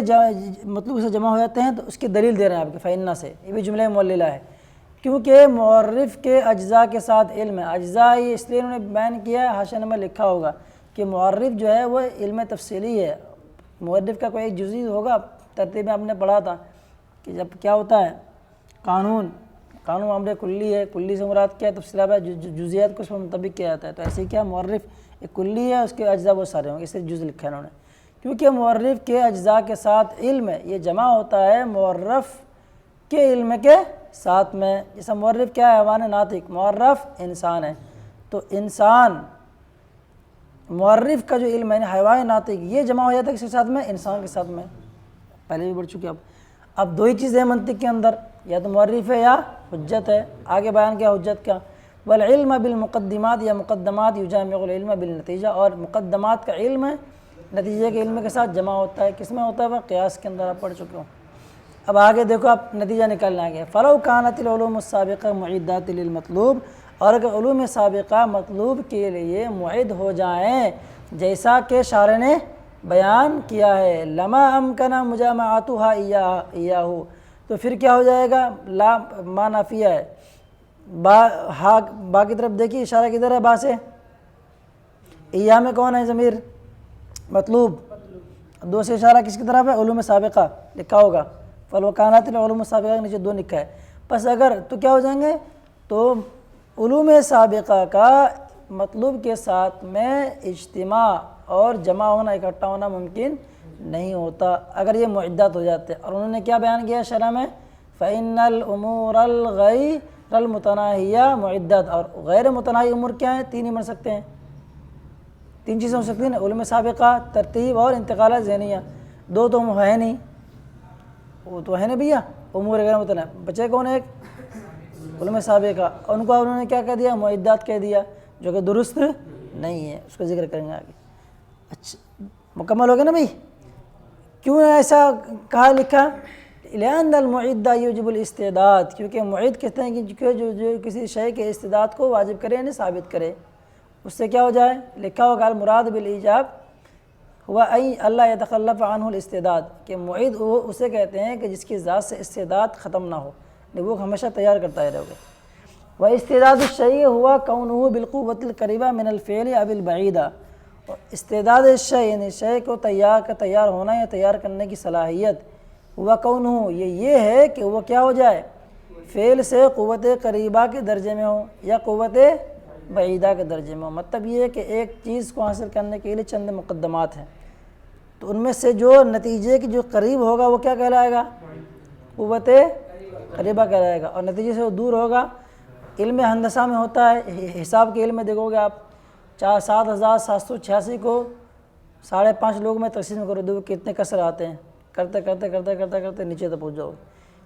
مطلب سے جمع ہو جاتے ہیں، تو اس کی دلیل دے رہے ہیں آپ کے فإنہ سے، یہ بھی جملہ معللہ ہے۔ کیونکہ معرف کے اجزاء کے ساتھ علم ہے۔ اجزاء یہ اس لیے انہوں نے بیان کیا ہے، حاشیہ میں لکھا ہوگا کہ معرف جو ہے وہ علم تفصیلی ہے۔ معرف کا کوئی ایک جزئی ہوگا، ترتیب میں آپ نے پڑھا تھا کہ جب کیا ہوتا ہے قانون معاملہ کلی ہے، کلی سے مراد کیا ہے؟ تفصیلات ہے، جزئیات کو اس پر منطبق کیا جاتا ہے۔ تو ایسے ہی کیا معرف ایک کلی ہے، اس کے اجزاء بہت سارے ہوں گے، اس سے جز لکھا ہے انہوں نے۔ کیونکہ معرف کے اجزاء کے ساتھ علم ہے، یہ جمع ہوتا ہے معرف کے علم کے ساتھ میں۔ جیسا معرف کیا ہے؟ حیوان ناطق، معرف انسان ہے، تو انسان معرف کا جو علم ہے حیوان ناطق، یہ جمع ہو جاتا ہے کس کے ساتھ میں؟ انسان کے ساتھ میں، پہلے بھی بڑھ چکے۔ اب دو ہی چیزیں ہیں منطق کے اندر، یا تو معرف ہے یا حجت ہے۔ آگے بیان کیا حجت کا؟ والعلم بالمقدمات، یا مقدمات یجامع العلم بالنتیجہ، اور مقدمات کا علم ہے نتیجے کے علم کے ساتھ جمع ہوتا ہے۔ کس میں ہوتا ہے؟ وہ قیاس کے اندر آپ پڑھ چکے ہوں۔ اب آگے دیکھو، آپ نتیجہ نکالنا ہے فلو کانت العلوم السابقہ معدات للمطلوب، اور اگر علوم سابقہ مطلوب کے لیے معد ہو جائیں جیسا کہ شارح نے بیان کیا ہے، لما امکن مجامعتها ایاہ، تو پھر کیا ہو جائے گا؟ لا ما نافیہ ہے، با کی طرف دیکھیے، اشارہ کدھر ہے؟ با سے۔ ایاہ میں کون ہے ضمیر؟ مطلوب۔ دو سے اشارہ کس کی طرف ہے؟ علوم سابقہ لکھا ہوگا، فالوکانات العلوم السابقہ کے نیچے 2 لکھا ہے۔ پس اگر تو کیا ہو جائیں گے؟ تو علوم سابقہ کا مطلوب کے ساتھ میں اجتماع اور جمع ہونا، اکٹھا ہونا ممکن نہیں ہوتا اگر یہ معدات ہو جاتے۔ اور انہوں نے کیا بیان کیا شرح میں؟ فإن الامور الغیر المتناہیہ معدات، اور غیر متناہی امور کیا ہیں؟ 3 ہی بن سکتے ہیں، 3 چیزیں ہو سکتی ہیں، علوم سابقہ، ترتیب اور انتقالات ذہنیہ۔ 2 تو ہے نہیں، وہ تو ہے نا بھیا، امور غیر متناہی، بچے کون؟ ایک علوم سابقہ، ان کو انہوں نے کیا کہہ دیا؟ معدات کہہ دیا، جو کہ درست نہیں ہے، اس کو ذکر کریں گے آگے۔ اچھا مکمل ہو گیا نا بھائی؟ کیوں ایسا کہا لکھا؟ لأن المعد یوجب الاستعداد، کیونکہ معد کہتے ہیں کہ جو کسی شے کے استعداد کو واجب کرے یعنی ثابت کرے، اس سے کیا ہو جائے؟ لکھا ہوگا المراد بالایجاب ہوا ای اللہ یتخلف عنہ الاستعداد، کہ معد وہ اسے کہتے ہیں کہ جس کی ذات سے استعداد ختم نہ ہو، وہ ہمیشہ تیار کرتا ہے رہے گا۔ واستعداد الشیء ہوا کونہ بالقوۃ القریبہ من الفعل او البعیدہ، استعداد الشیء یعنی شے کو تیار ہونا یا تیار کرنے کی صلاحیت، ہوا کونہ یہ ہے کہ وہ کیا ہو جائے؟ فعل سے قوت قریبہ کے درجے میں ہو یا قوت بعیدہ کے درجے میں ہو۔ مطلب یہ ہے کہ ایک چیز کو حاصل کرنے کے لیے چند مقدمات ہیں، تو ان میں سے جو نتیجے کی جو قریب ہوگا وہ کیا کہلائے گا؟ قوت قریبہ کہلائے گا، اور نتیجے سے وہ دور ہوگا۔ علم ہندسہ میں ہوتا ہے، حساب کے علم میں دیکھو گے آپ 7786 کو 5.5 لوگ میں تقسیم کرو، دیکھو کتنے کسر آتے ہیں، کرتے کرتے کرتے کرتے کرتے نیچے تک پہنچ جاؤ گے،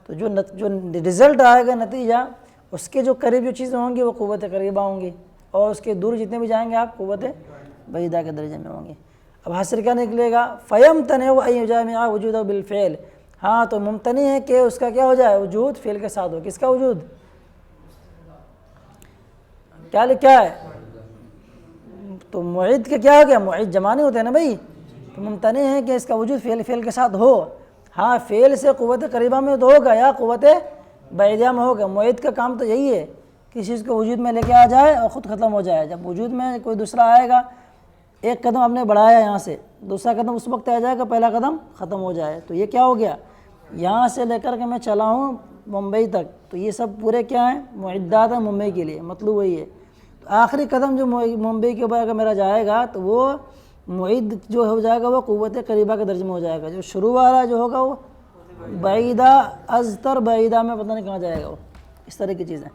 تو جو رزلٹ آئے گا نتیجہ، اس کے جو قریب جو چیزیں ہوں گی وہ قوت قریبہ ہوں گی، اور اس کے دور جتنے بھی جائیں گے آپ قوت بعیدہ کے درجے میں ہوں گے۔ اب حاصل کیا نکلے گا؟ فَيَمْتَنِعُ أَن يُجَامِعَ وُجُودَهُ بِالْفِعْلِ، ہاں تو ممتنع ہے کہ اس کا کیا ہو جائے؟ وجود فعل کے ساتھ ہو۔ کس کا وجود؟ کیا لکھا ہے؟ تو معد کا کیا ہو گیا؟ معد جمع نہیں ہوتے ہیں نا بھائی، تو ممتنع ہے کہ اس کا وجود فعل کے ساتھ ہو۔ ہاں فعل سے قوت قریبہ میں تو ہوگا یا قوت بعیدیہ میں ہوگا. معید کا کام تو یہی ہے کسی چیز کو وجود میں لے کے آ جائے اور خود ختم ہو جائے. جب وجود میں کوئی دوسرا آئے گا، ایک قدم آپ نے بڑھایا یہاں سے، دوسرا قدم اس وقت آ جائے گا پہلا قدم ختم ہو جائے. تو یہ کیا ہو گیا، یہاں سے لے کر کے میں چلا ہوں ممبئی تک، تو یہ سب پورے کیا ہیں، معدات ہیں ممبئی کے لیے. مطلب وہی ہے. تو آخری قدم جو ممبئی کے اوپر اگر میرا جائے گا تو وہ معید جو ہو جائے گا وہ قوت قریبہ کے درجے میں ہو جائے گا. جو شروع والا جو ہوگا وہ بعیدہ ازتر بعیدہ میں پتہ نہیں کہاں جائے گا وہ. اس طرح کی چیزیں.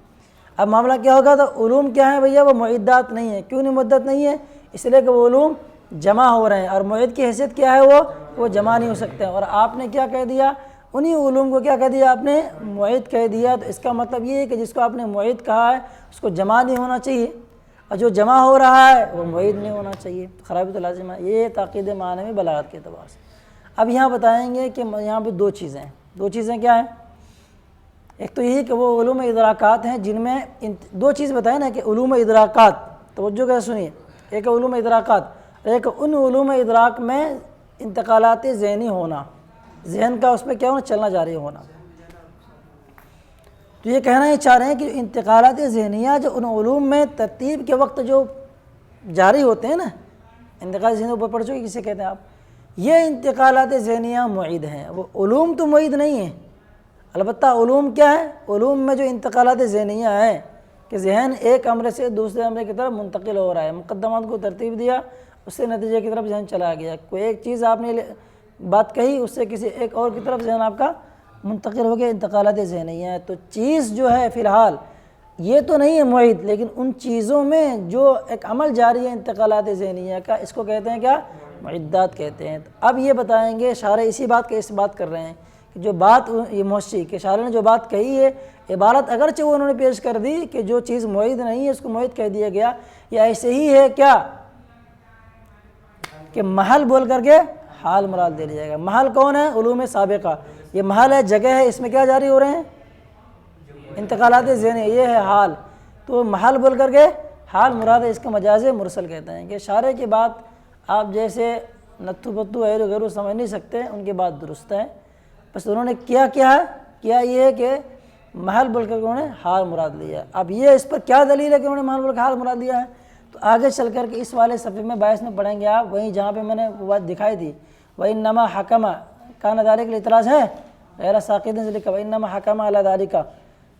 اب معاملہ کیا ہوگا، تو علوم کیا ہیں بھیا، وہ معدات نہیں ہیں. کیوں نہیں معدت نہیں ہے، اس لیے کہ وہ علوم جمع ہو رہے ہیں، اور معید کی حیثیت کیا ہے، وہ جمع نہیں ہو سکتے. اور آپ نے کیا کہہ دیا، انہی علوم کو کیا کہہ دیا آپ نے، معید کہہ دیا. تو اس کا مطلب یہ ہے کہ جس کو آپ نے معید کہا ہے اس کو جمع نہیں ہونا چاہیے، اور جو جمع ہو رہا ہے وہ معید نہیں ہونا چاہیے. خرابی تو لازم ہے. یہ تاکید معنوی بلاغت کے اعتبار سے. اب یہاں بتائیں گے کہ یہاں پہ دو چیزیں ہیں. دو چیزیں کیا ہیں، ایک تو یہی کہ وہ علوم ادراکات ہیں جن میں دو چیز بتائیں نا، کہ علوم ادراکات، توجہ کے سنیے، ایک علوم ادراکات، ایک ان علوم ادراک میں انتقالات ذہنی ہونا، ذہن کا اس پہ کیا ہونا، چلنا جاری ہونا. تو یہ کہنا یہ چاہ رہے ہیں کہ انتقالات ذہنیہ جو ان علوم میں ترتیب کے وقت جو جاری ہوتے ہیں نا، انتقال ذہنی اوپر پڑھ چکے کسے کہتے ہیں آپ، یہ انتقالات ذہنیہ معید ہیں. وہ علوم تو معید نہیں ہیں، البتہ علوم کیا ہے، علوم میں جو انتقالات ذہنیہ ہیں کہ ذہن ایک امر سے دوسرے امر کی طرف منتقل ہو رہا ہے، مقدمات کو ترتیب دیا، اس سے نتیجے کی طرف ذہن چلا گیا. کوئی ایک چیز آپ نے بات کہی، اس سے کسی ایک اور کی طرف ذہن آپ کا منتقل ہو گیا، انتقالات ذہنیہ ہے. تو چیز جو ہے فی الحال یہ تو نہیں ہے معید، لیکن ان چیزوں میں جو ایک عمل جاری ہے انتقالات ذہنیہ کا، اس کو کہتے ہیں کیا، معدات کہتے ہیں. اب یہ بتائیں گے، شارح اسی بات کا اس بات کر رہے ہیں کہ جو بات یہ موشی کہ شارح نے جو بات کہی ہے، عبارت اگرچہ وہ انہوں نے پیش کر دی کہ جو چیز معید نہیں ہے اس کو معید کہہ دیا گیا، یا ایسے ہی ہے کیا کہ محل بول کر کے حال مراد دے لیا جائے گا. محل کون ہے، علوم سابقہ. یہ محل ہے، جگہ ہے، اس میں کیا جاری ہو رہے ہیں، انتقالات ذہنی، یہ ہے حال. تو محل بول کر کے حال مراد ہے، اس کا مجاز مرسل کہتے ہیں. کہ شارح کی بات آپ جیسے نتھو پتو ایرو غیرو سمجھ نہیں سکتے، ان کی بات درست ہے، بس انہوں نے کیا یہ ہے کہ محل بول کر کے انہوں نے حال مراد لیا. اب یہ اس پر کیا دلیل ہے کہ انہوں نے محل بول کر حال مراد لیا ہے، تو آگے چل کر کے اس والے صفحے میں 22 میں پڑھیں گے آپ، وہیں جہاں پہ میں نے وہ بات دکھائی تھی، وَإِنَّمَا حَكَمَ كَانَ ذَلِكَ الاعتراض ہے غیر ساقط سے لکھا وَإِنَّمَا حَكَمَ عَلَى ذَلِكَ.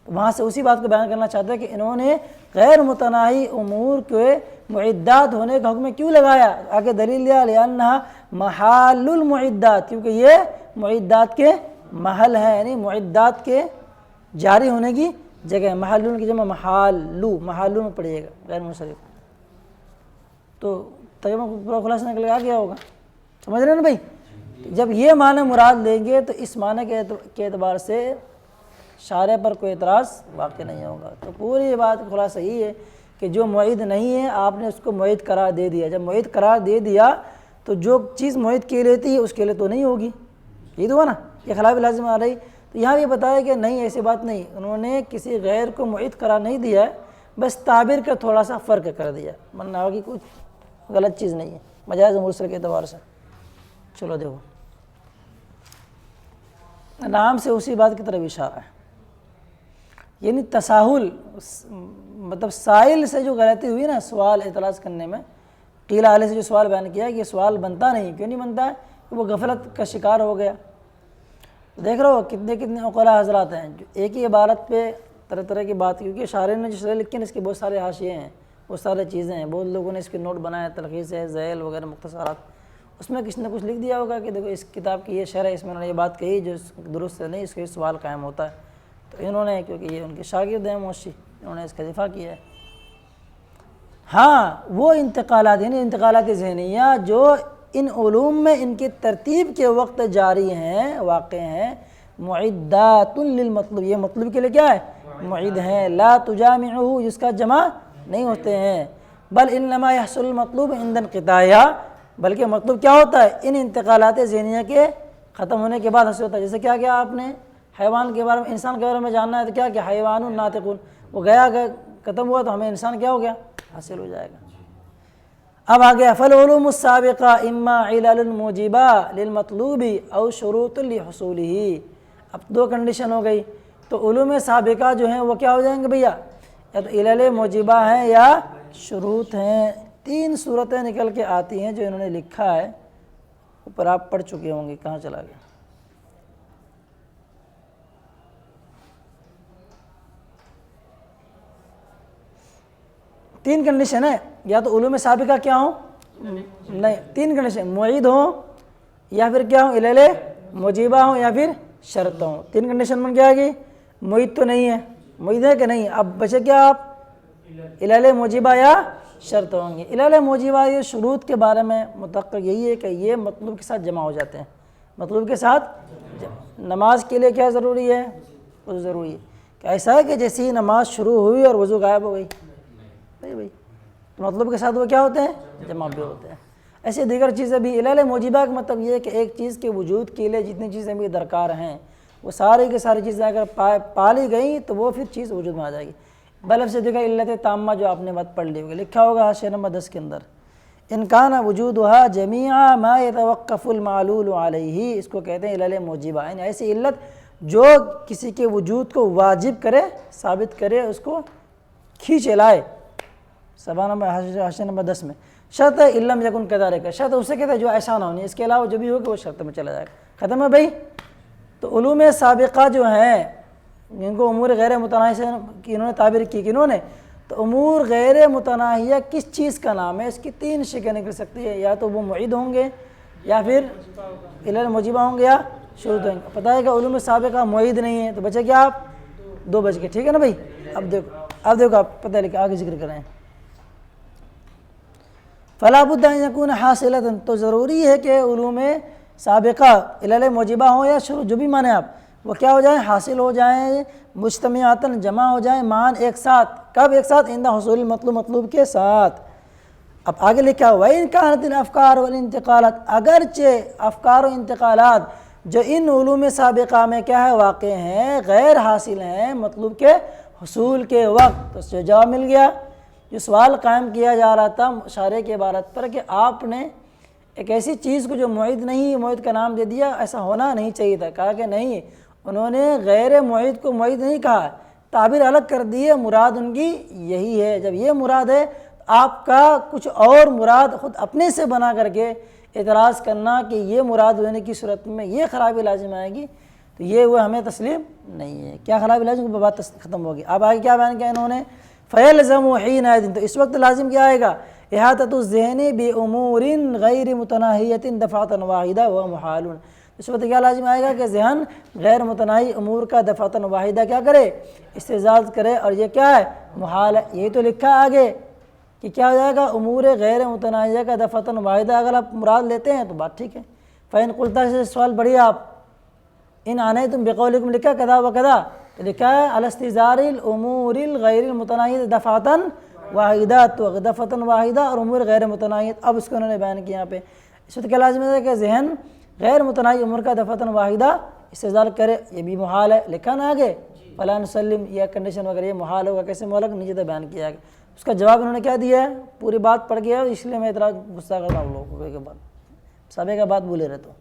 وہاں سے اسی بات کو بیان کرنا چاہتے ہیں کہ انہوں نے غیر متناہی امور کے معدات ہونے کا حکم کیوں لگایا. آگے دلیل لیا لِأَنَّهَا مَحَالُ الْمُعدات، کیونکہ یہ معدات کے محل ہیں، یعنی معدات کے جاری ہونے کی جگہ. محلون کی جمع محالو، محالون پڑھیے گا غیر منصرف. تو ترجمہ پورا خلاصہ نکل آ گیا ہوگا، سمجھ رہے ہیں نا بھائی. جب یہ معنی مراد لیں گے تو اس معنی کے اعتبار سے شارح پر کوئی اعتراض واقع نہیں ہوگا. تو پوری بات کا خلاصہ یہی ہے کہ جو معید نہیں ہے آپ نے اس کو معید قرار دے دیا. جب معید قرار دے دیا تو جو چیز معید کے لیتی ہے اس کے لیے تو نہیں ہوگی. یہ تو ہوا نا، یہ خلاف لازم آ رہی. تو یہاں بھی بتایا کہ نہیں، ایسی بات نہیں، انہوں نے کسی غیر کو معید قرار نہیں دیا ہے، بس تعبیر کا تھوڑا سا فرق کر دیا، ورنہ ہوگی کچھ غلط چیز نہیں ہے مجاز مرسل کے اعتبار سے. چلو دیکھو، نام سے اسی بات کی طرف اشارہ ہے، یعنی تساہل، مطلب سائل سے جو غلطی ہوئی نا سوال اعتراض کرنے میں، قیلہ علیہ سے جو سوال بیان کیا کہ یہ سوال بنتا نہیں، کیوں نہیں بنتا ہے، کہ وہ غفلت کا شکار ہو گیا. دیکھ رہے ہو کتنے عقلاء حضرات ہیں جو ایک ہی عبارت پہ طرح طرح کی بات، کیونکہ شارح نے جو شرح لکھی ہے اس کے بہت سارے حاشیے ہیں، بہت سارے چیزیں ہیں، بہت لوگوں نے اس کے نوٹ بنائے، تلخیص ہے، ذیل وغیرہ مختصرات، اس میں کسی نے کچھ لکھ دیا ہوگا کہ دیکھو اس کتاب کی یہ شرح، اس میں انہوں نے یہ بات کہی جو درست نہیں، اس کے سوال قائم ہوتا ہے. تو انہوں نے، کیونکہ یہ ان کے شاگرد ہیں موشی، انہوں نے اس کا دفاع کیا ہے. ہاں وہ انتقالات، یعنی انتقالات ذہنیہ جو ان علوم میں ان کی ترتیب کے وقت جاری ہیں، واقع ہیں، معدات للمطلوب، یہ مطلوب کے لیے کیا ہے، معید ہیں، لا تجامعہ، جس کا جمع نہیں ہوتے ہیں، بل انما یحصل المطلوب عند انقطاعها، بلکہ مطلوب کیا ہوتا ہے، ان انتقالات ذہنیہ کے ختم ہونے کے بعد حاصل ہوتا ہے. جیسے کیا کیا آپ نے حیوان کے بارے میں، انسان کے بارے میں جاننا ہے تو کیا حیوان ناطقون، وہ گیا ختم ہوا تو ہمیں انسان کیا ہو گیا، حاصل ہو جائے گا. اب آگیا فالعلوم السابقہ اما علل موجبہ للمطلوب او شروط لحصولہ. اب دو کنڈیشن ہو گئی، تو علوم سابقہ جو ہیں وہ کیا ہو جائیں گے بھیا؟ یا تو علل موجبہ ہیں یا شروط ہیں. 3 صورتیں نکل کے آتی ہیں جو انہوں نے لکھا ہے، اوپر آپ پڑھ چکے ہوں گے. کہاں چلا گیا؟ تین کنڈیشن ہے، یا تو علوم سابقہ کیا ہوں؟ نہیں، 3 کنڈیشن، معید ہوں یا پھر کیا ہوں؟ علل موجبہ ہوں یا پھر شرط ہوں. 3 کنڈیشن بن گیا کہ معید تو نہیں ہے، معید ہے کہ نہیں. اب بچے کیا آپ؟ علل موجبہ یا شرط ہوں گے. علل موجبہ یہ شروط کے بارے میں متحقق یہی ہے کہ یہ مطلوب کے ساتھ جمع ہو جاتے ہیں. مطلوب کے ساتھ نماز کے لیے کیا ضروری ہے؟ وضو ضروری ہے. کہ ایسا ہے کہ جیسے ہی نماز شروع ہوئی اور وضو غائب ہو گئی؟ بھائی مطلب کے ساتھ وہ کیا ہوتے ہیں؟ جمع بھی ہوتے ہیں. ایسے دیگر چیزیں بھی. علل موجبہ کا مطلب یہ ہے کہ ایک چیز کے وجود کے لیے جتنی چیزیں بھی درکار ہیں وہ ساری کی ساری چیزیں اگر پالی گئیں تو وہ پھر چیز وجود میں آ جائے گی. بلب سے دیکھا علت تامہ جو آپ نے بات پڑھ لی ہوگی، لکھا ہوگا حاشیہ نمبر 10 کے اندر، ان کان وجودها جمیع ما يتوقف المعلول علیہ. اس کو کہتے ہیں علل موجبہ، یعنی ایسی علت جو کسی کے وجود کو واجب کرے، ثابت کرے، اس کو کھینچ لائے. سبحان نمبر حاشیہ نمبر 10 میں شرط علم یکن کذالک، شرط اسے کہتے ہیں جو ایسا نہ ہونی، اس کے علاوہ جو بھی ہوگا وہ شرط میں چلا جائے گا. ختم ہے بھائی. تو علوم سابقہ جو ہیں جن کو امور غیر متناہیہ سے انہوں نے تعبیر کی، کنہوں نے؟ تو امور غیر متناہیہ کس چیز کا نام ہے؟ اس کی 3 شکلیں نکل سکتی ہے، یا تو وہ معید ہوں گے یا پھر علل موجبہ ہوں گے یا شروط ہوں گے. پتہ ہے کہ علوم سابقہ معید نہیں ہے، تو بچے کیا آپ؟ 2 بچ گئے. ٹھیک ہے نا بھائی. اب دیکھو آپ پتہ لکھا آگے ذکر کریں. فلا بد ان یکون حاصلۃ، تو ضروری ہے کہ علوم سابقہ علل موجبہ ہوں یا شروط، جو بھی مانیں آپ، وہ کیا ہو جائیں؟ حاصل ہو جائیں، مجتمعاتاً جمع ہو جائیں، مان ایک ساتھ. کب ایک ساتھ؟ عند حصول مطلوب کے ساتھ. اب آگے لکھا ہوا ہے ان کانت الافکار والانتقالات، اگرچہ افکار و انتقالات جو ان علوم سابقہ میں کیا ہے؟ واقع ہیں، غیر حاصل ہیں مطلوب کے حصول کے وقت. تو اس سے جواب مل گیا. جو سوال قائم کیا جا رہا تھا مشارے کے عبارت پر کہ آپ نے ایک ایسی چیز کو جو معید نہیں، معید کا نام دے دیا، ایسا ہونا نہیں چاہیے تھا. کہا کہ نہیں، انہوں نے غیر معید کو معید نہیں کہا، تعبیر الگ کر دی ہے، مراد ان کی یہی ہے. جب یہ مراد ہے تو آپ کا کچھ اور مراد خود اپنے سے بنا کر کے اعتراض کرنا کہ یہ مراد ہونے کی صورت میں یہ خرابی لازم آئے گی، تو یہ وہ ہمیں تسلیم نہیں ہے. کیا خرابی لازم؟ بات ختم ہوگی. اب آگے کیا بیان کیا انہوں نے؟ فَيَلْزَمُ حِينَئِذٍ، تو اس وقت لازم کیا آئے گا؟ احاطۃ الذہن بامور غیر متناہیۃ دفعۃ واحدہ ومحال. اس وقت کیا لازم آئے گا کہ ذہن غیر متناہی امور کا دفعۃ واحدہ کیا کرے؟ استعزاز کرے، اور یہ کیا ہے؟ محال ہے. یہی تو لکھا ہے آگے کہ کیا ہو جائے گا؟ امور غیر متناہیہ کا دفعۃ واحدہ اگر آپ مراد لیتے ہیں تو بات ٹھیک ہے. فَإِن قُلْتَ، سے سوال بڑھیا آپ، ان آنیتم بقولکم لکھا کذا و کذا، تو لکھا ہے الاستظار الامور الغیر المتناہیہ دفعۃ واحدہ، تو دفعۃ واحدہ اور امور غیر متناہیہ. اب اس کو انہوں نے بیان کیا یہاں پہ. اس وقت کیا لازم ہے کہ ذہن غیر متناہی امور کا دفعۃ واحدہ استظار کرے، یہ بھی محال ہے. لکھا نا آگے فلا نسلم، یہ کنڈیشن وغیرہ یہ محال ہوگا. کیسے مولک؟ نیچے تو بیان کیا گیا. اس کا جواب انہوں نے کیا دیا ہے؟ پوری بات پڑھ گیا، اس لیے میں اعتراض غصہ کرتا ہوں لوگوں کے بعد سابقہ بات بولے رہے. تو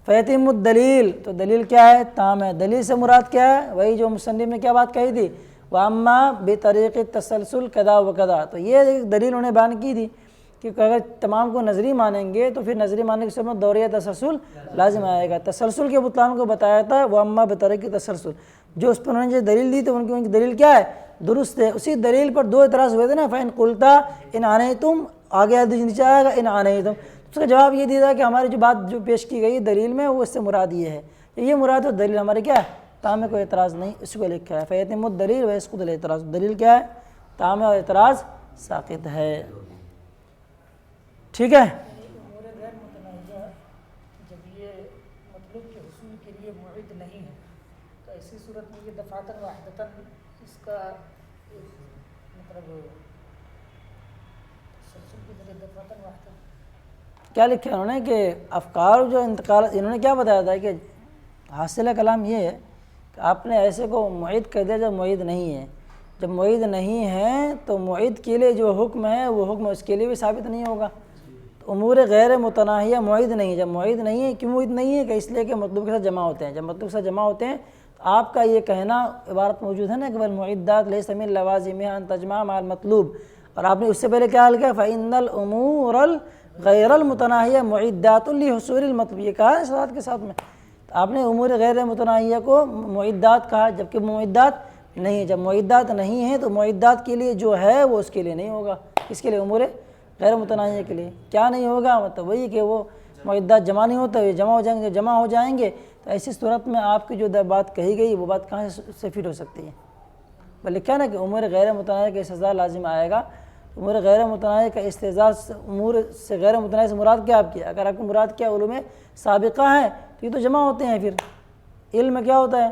فیتم الدلیل، تو دلیل کیا ہے؟ تام ہے. دلیل سے مراد کیا ہے؟ وہی جو مصنف نے کیا بات کہی تھی، واما بطریق تسلسل کذا و کذا. تو یہ دلیل انہوں نے بیان کی تھی کہ اگر تمام کو نظری مانیں گے تو پھر نظری ماننے کے سمت دوریہ تسلسل لازم آئے گا. تسلسل کے بطلان کو بتایا تھا واما بطریق تسلسل. جو اس پر انہوں نے جو دلیل دی تو ان کی دلیل کیا ہے؟ درست ہے. اسی دلیل پر 2 اعتراض ہوئے تھے نا. فَإِن قُلْتَ ان آنیتم، آگے نیچے آئے گا ان آنیتم. اس کا جواب یہ دیا تھا کہ ہماری جو بات جو پیش کی گئی دلیل میں وہ اس سے مراد یہ ہے، یہ مراد ہے. دلیل ہمارے کیا ہے؟ تام ہے، کوئی اعتراض نہیں. اس کو لکھا ہے فیتم الدلیل ویسقط الاعتراض. دلیل کیا ہے؟ تام ہے اور اعتراض ساقط ہے. ٹھیک ہے. امور غیر متناہیہ جب یہ مطلوب کے حصول کے لیے معید نہیں ہے تو ایسی صورت میں یہ دفعۃ واحدۃ اس کا مطلب تسلسل کی ذریعے دفعۃ واحدۃ. کیا لکھا ہے انہوں نے کہ افکار جو انتقال، انہوں نے کیا بتایا تھا کہ حاصل کلام یہ ہے کہ آپ نے ایسے کو معید کر دیا جب معید نہیں ہے. جب معید نہیں ہے تو معید کے لیے جو حکم ہے وہ حکم اس کے لیے بھی ثابت نہیں ہوگا. تو امور غیر متناہیہ معید نہیں ہے. جب معید نہیں ہے، کیوں معید نہیں ہے؟ کہ اس لیے کہ مطلوب کے ساتھ جمع ہوتے ہیں. جب مطلوب کے ساتھ جمع ہوتے ہیں آپ کا یہ کہنا عبارت موجود ہے نا کہ والمعدات لیس من لوازمها ان تجمع مع المطلوب، اور آپ نے اس سے پہلے کیا حل کیا فإن الأمور الغیر المتناہیہ معدات لحصول المطلوب، یہ کہا ہے صراحت کے ساتھ میں، آپ نے امور غیر متناہیہ کو معدات کہا جبکہ معدات نہیں ہے، جب معدات نہیں ہیں تو معدات کے لیے جو ہے وہ اس کے لیے نہیں ہوگا، اس کے لیے امور غیر متناہیہ کے لیے کیا نہیں ہوگا، مطلب وہی کہ وہ معدات جمع نہیں ہوتا، یہ جمع ہو جائیں گے، جمع ہو جائیں گے تو ایسی صورت میں آپ کی جو بات کہی گئی وہ بات کہاں سے فٹ ہو سکتی ہے؟ بلکہ کیا نا کہ امور غیر متناہیہ کا استحضار لازم آئے گا، امور غیر متناہیہ کا استحضار امور سے غیر متناہیہ سے مراد کیا آپ کی؟ اگر آپ کو مراد کیا علوم سابقہ ہے تو یہ تو جمع ہوتے ہیں، پھر علم کیا ہوتا ہے؟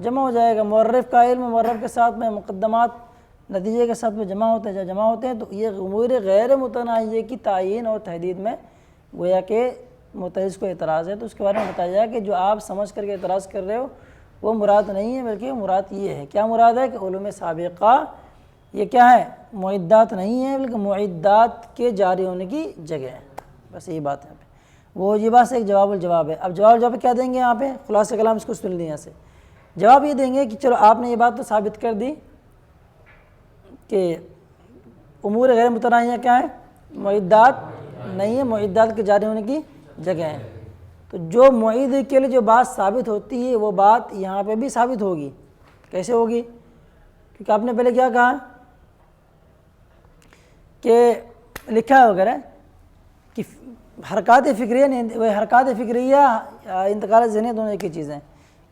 جمع ہو جائے گا، معرف کا علم معرف کے ساتھ میں مقدمات نتیجے کے ساتھ میں جمع ہوتے ہیں، جب جمع ہوتے ہیں تو یہ امور غیر متناہیہ کی تعیین اور تحدید میں گویا کہ معترض کو اعتراض ہے، تو اس کے بارے میں بتایا جائے کہ جو آپ سمجھ کر کے اعتراض کر رہے ہو وہ مراد نہیں ہے، بلکہ مراد یہ ہے، کیا مراد ہے کہ علوم سابقہ یہ کیا ہے؟ معدات نہیں ہے بلکہ معدات کے جاری ہونے کی جگہ ہے، بس یہی بات ہے۔ وہ یہ بات سے ایک جواب الجواب ہے۔ اب جواب الجواب کیا دیں گے یہاں پہ؟ خلاصہ کلام اس کو سن لیں، یہاں سے جواب یہ دیں گے کہ چلو آپ نے یہ بات تو ثابت کر دی کہ امور غیر متناہیہ کیا ہے؟ معدات نہیں ہے، معدات کے جاری ہونے کی جگہ ہے، تو جو معید کے لیے جو بات ثابت ہوتی ہے وہ بات یہاں پہ بھی ثابت ہوگی۔ کیسے ہوگی؟ کیونکہ آپ نے پہلے کیا کہا کہ لکھا ہے وغیرہ کہ حرکات فکریہ انتقال ذہنی دونوں ایک ہی چیزیں ہیں،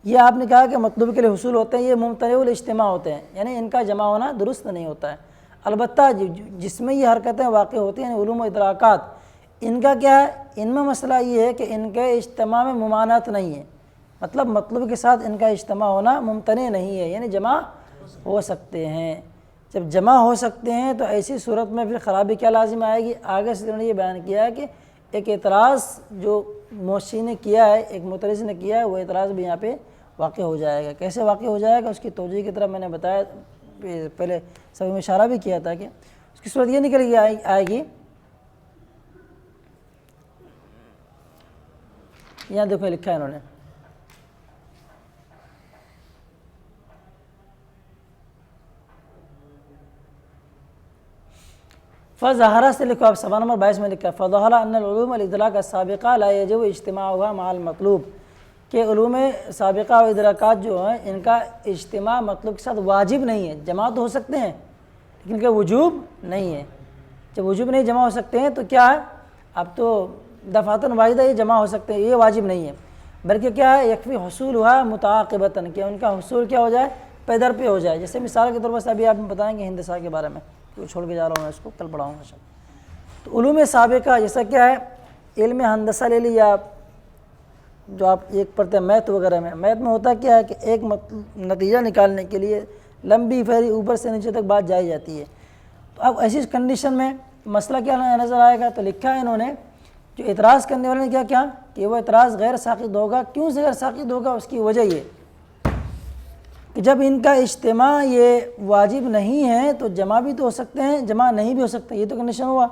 یہ آپ نے کہا کہ مطلوب کے لیے حصول ہوتے ہیں، یہ ممتنع الاجتماع ہوتے ہیں، یعنی ان کا جمع ہونا درست نہیں ہوتا ہے۔ البتہ جس میں یہ حرکتیں واقع ہوتی ہیں، یعنی علوم و ادراکات، ان کا کیا ہے؟ ان میں مسئلہ یہ ہے کہ ان کے اجتماع میں ممانعت نہیں ہے، مطلب مطلوب کے ساتھ ان کا اجتماع ہونا ممتنع نہیں ہے، یعنی جمع ہو سکتے ہیں۔ جب جمع ہو سکتے ہیں تو ایسی صورت میں پھر خرابی کیا لازم آئے گی؟ آگے سے انہوں نے یہ بیان کیا ہے کہ ایک اعتراض جو موشی نے کیا ہے، ایک معترض نے کیا ہے، وہ اعتراض بھی یہاں پہ واقع ہو جائے گا۔ کیسے واقع ہو جائے گا؟ اس کی توجیہ کی طرف میں نے بتایا، پہلے سب میں اشارہ بھی کیا تھا کہ اس کی صورت یہ نکل کے آئے گی، یہاں دیکھو لکھا ہے انہوں نے فظہرہ سے لکھو، آپ صفحہ نمبر 22 میں لکھا ہے فظہر ان العلوم الادراک السابقہ لا یجب اجتماعها مع المطلوب، کہ علوم سابقہ و ادراکات جو ہیں ان کا اجتماع مطلوب کے ساتھ واجب نہیں ہے، جمع تو ہو سکتے ہیں لیکن ان کا وجوب نہیں ہے۔ جب وجوب نہیں جمع ہو سکتے ہیں تو کیا ہے؟ اب تو دفعتاً واحدہ یہ جمع ہو سکتے ہیں، یہ واجب نہیں ہے، بلکہ کیا ہے؟ یکفی حصول ہوا متعاقبتاً، کہ ان کا حصول کیا ہو جائے؟ پے در پہ ہو جائے۔ جیسے مثال کے طور پر ابھی آپ بتائیں گے ہندسہ کے بارے میں، چھوڑ کے جا رہا ہوں میں اس کو، کل پڑھاؤں گا۔ تو علوم سابقہ جیسا کیا ہے؟ علم ہندسہ لے لیا آپ، جو آپ ایک پڑھتے ہیں میتھ وغیرہ میں، میتھ میں ہوتا کیا ہے کہ ایک نتیجہ نکالنے کے لیے لمبی پھیری اوپر سے نیچے تک بات جائی جاتی ہے، تو اب ایسی کنڈیشن میں مسئلہ کیا نظر آئے گا؟ تو لکھا ہے انہوں نے، جو اعتراض کرنے والے نے کیا کیا کہ وہ اعتراض غیر ساقط ہوگا۔ کیوں سے غیر ساقط ہوگا؟ اس کی وجہ یہ کہ جب ان کا اجتماع یہ واجب نہیں ہے تو جمع بھی تو ہو سکتے ہیں، جمع نہیں بھی ہو سکتے، یہ تو کنڈیشن ہوا۔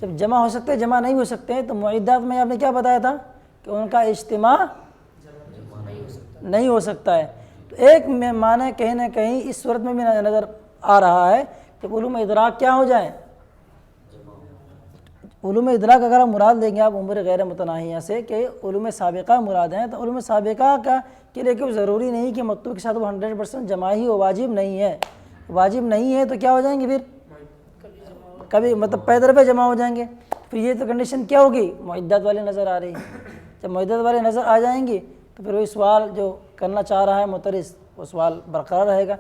جب جمع ہو سکتے ہیں، جمع نہیں ہو سکتے ہیں، تو معدات میں آپ نے کیا بتایا تھا کہ ان کا اجتماع نہیں ہو سکتا ہے۔ تو ایک میں معنی کہیں نہ کہیں اس صورت میں بھی نظر آ رہا ہے کہ علوم ادراک کیا ہو جائیں؟ علوم ادراک اگر آپ مراد لیں گے آپ امور غیر متناہیہ سے کہ علوم سابقہ مراد ہیں، تو علوم سابقہ کے لیے کہ ضروری نہیں کہ مطلوب کے ساتھ وہ 100% جمع ہی ہو، واجب نہیں ہے۔ واجب نہیں ہے تو کیا ہو جائیں گے؟ پھر کبھی مطلب پے در پہ جمع ہو جائیں گے۔ پھر یہ تو کنڈیشن کیا ہوگی؟ معدات والے نظر آ رہی ہے۔ جب معدات والے نظر آ جائیں گی تو پھر وہی سوال جو کرنا چاہ رہا ہے معترض، وہ سوال برقرار رہے گا۔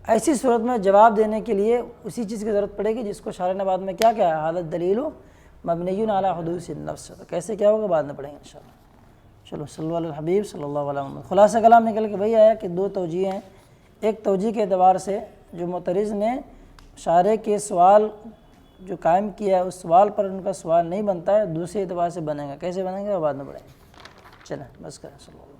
ایسی صورت میں جواب دینے کے لیے اسی چیز کی ضرورت پڑے گی جس کو شارح نے بعد میں کیا کہا ہے؟ حالت دلیل مبنی علی حدوث النفس۔ تو کیسے کیا ہوگا بعد میں پڑھیں گے انشاءاللہ۔ چلو صلی اللہ علیہ الحبیب صلی اللہ علیہ وسلم۔ خلاصہ کلام نکل کے وہی آیا کہ دو توجیہ ہیں، ایک توجیہ کے اعتبار سے جو معترض نے شارح کے سوال جو قائم کیا ہے اس سوال پر ان کا سوال نہیں بنتا ہے، دوسرے اعتبار سے بنے گا، کیسے بنے گا وہ بعد میں پڑھیں گے۔ چلیں بس کریں صلی اللہ علیہ وسلم۔